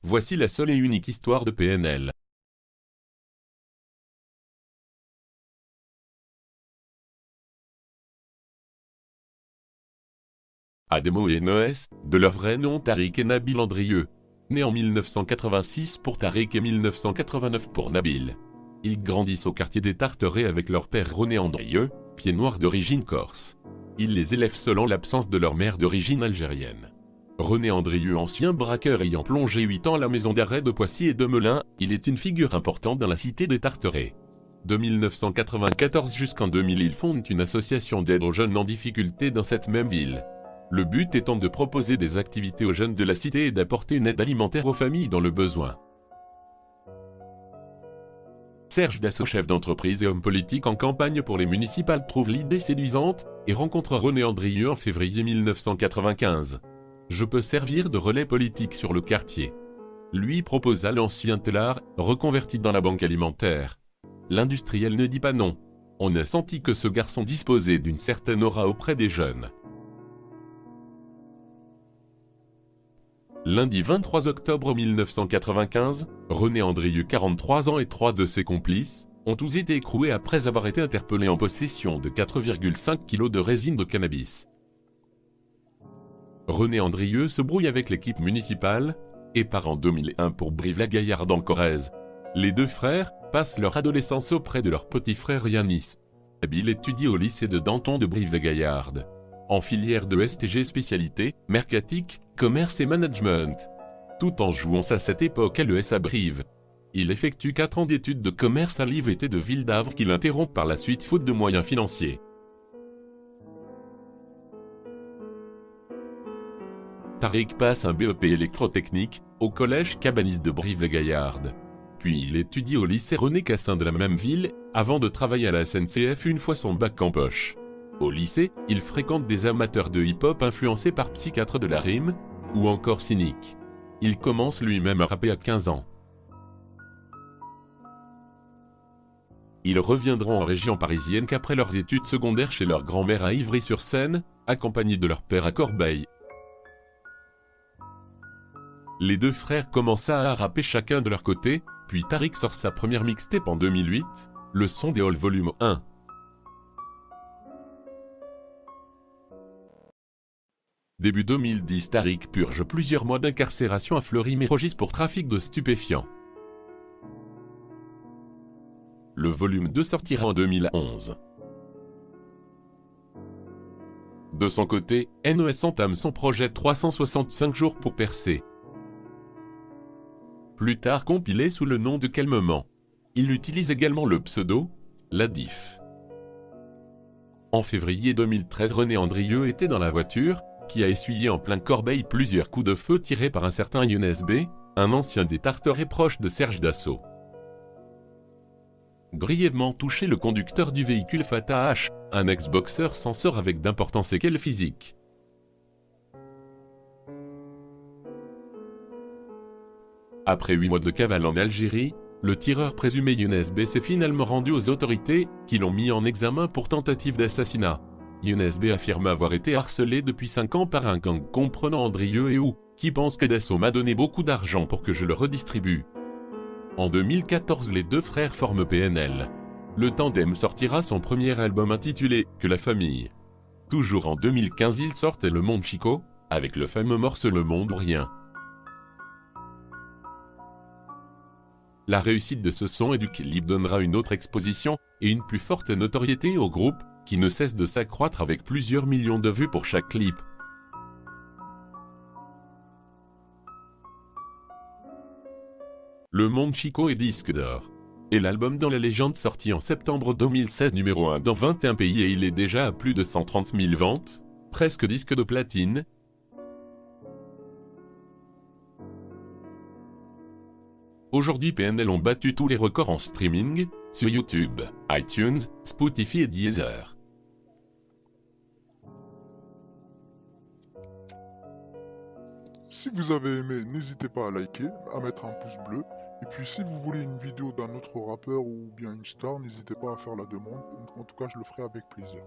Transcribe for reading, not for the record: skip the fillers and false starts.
Voici la seule et unique histoire de PNL. Ademo et Noès, de leur vrai nom Tariq et Nabil Andrieux. Nés en 1986 pour Tariq et 1989 pour Nabil. Ils grandissent au quartier des Tarterets avec leur père René Andrieux, pied noir d'origine corse. Ils les élèvent selon l'absence de leur mère d'origine algérienne. René Andrieux, ancien braqueur ayant plongé 8 ans à la maison d'arrêt de Poissy et de Melun, il est une figure importante dans la cité des Tarterets. De 1994 jusqu'en 2000, ils fondent une association d'aide aux jeunes en difficulté dans cette même ville. Le but étant de proposer des activités aux jeunes de la cité et d'apporter une aide alimentaire aux familles dans le besoin. Serge Dassault, chef d'entreprise et homme politique en campagne pour les municipales, trouve l'idée séduisante et rencontre René Andrieux en février 1995. Je peux servir de relais politique sur le quartier. Lui proposa l'ancien Telard, reconverti dans la banque alimentaire. L'industriel ne dit pas non. On a senti que ce garçon disposait d'une certaine aura auprès des jeunes. Lundi 23 octobre 1995, René Andrieux, 43 ans et 3 de ses complices, ont tous été écroués après avoir été interpellés en possession de 4,5 kg de résine de cannabis. René Andrieux se brouille avec l'équipe municipale et part en 2001 pour Brive-la-Gaillarde en Corrèze. Les deux frères passent leur adolescence auprès de leur petit frère Yanis. Nabil étudie au lycée de Danton de Brive-la-Gaillarde, en filière de STG spécialité, mercatique, commerce et management. Tout en jouant à cette époque à l'ES à Brive. Il effectue 4 ans d'études de commerce à l'IVT de Ville d'Avre qu'il interrompt par la suite faute de moyens financiers. Tariq passe un BEP électrotechnique au collège Cabanis de Brive-la-Gaillarde. Puis il étudie au lycée René Cassin de la même ville, avant de travailler à la SNCF une fois son bac en poche. Au lycée, il fréquente des amateurs de hip-hop influencés par Psychiatre de la Rime, ou encore Cynique. Il commence lui-même à rapper à 15 ans. Ils reviendront en région parisienne qu'après leurs études secondaires chez leur grand-mère à Ivry-sur-Seine, accompagnés de leur père à Corbeil. Les deux frères commencent à rapper chacun de leur côté, puis Tariq sort sa première mixtape en 2008, Le Son des Halls Volume 1. Début 2010, Tariq purge plusieurs mois d'incarcération à Fleury-Mérogis pour trafic de stupéfiants. Le volume 2 sortira en 2011. De son côté, NOS entame son projet 365 jours pour percer. Plus tard compilé sous le nom de Calmement. Il utilise également le pseudo, La Diff. En février 2013, René Andrieux était dans la voiture, qui a essuyé en plein Corbeil plusieurs coups de feu tirés par un certain Younes B, un ancien des Tarterets proche de Serge Dassault. Grièvement touché, le conducteur du véhicule Fatah H, un ex-boxeur, s'en sort avec d'importantes séquelles physiques. Après 8 mois de cavale en Algérie, le tireur présumé Younes B s'est finalement rendu aux autorités, qui l'ont mis en examen pour tentative d'assassinat. Younes B affirme avoir été harcelé depuis 5 ans par un gang comprenant Andrieux et Ou, qui pense que Dassault m'a donné beaucoup d'argent pour que je le redistribue. En 2014, les deux frères forment PNL. Le tandem sortira son premier album intitulé « Que la famille ». Toujours en 2015, ils sortent Le Monde Chico, avec le fameux morceau Le Monde ou Rien. La réussite de ce son et du clip donnera une autre exposition et une plus forte notoriété au groupe, qui ne cesse de s'accroître avec plusieurs millions de vues pour chaque clip. Le Monde Chico est disque d'or. Et l'album Dans la légende sorti en septembre 2016 numéro 1 dans 21 pays et il est déjà à plus de 130 000 ventes, presque disque de platine. Aujourd'hui PNL ont battu tous les records en streaming, sur YouTube, iTunes, Spotify et Deezer. Si vous avez aimé, n'hésitez pas à liker, à mettre un pouce bleu. Et puis si vous voulez une vidéo d'un autre rappeur ou bien une star, n'hésitez pas à faire la demande. En tout cas, je le ferai avec plaisir.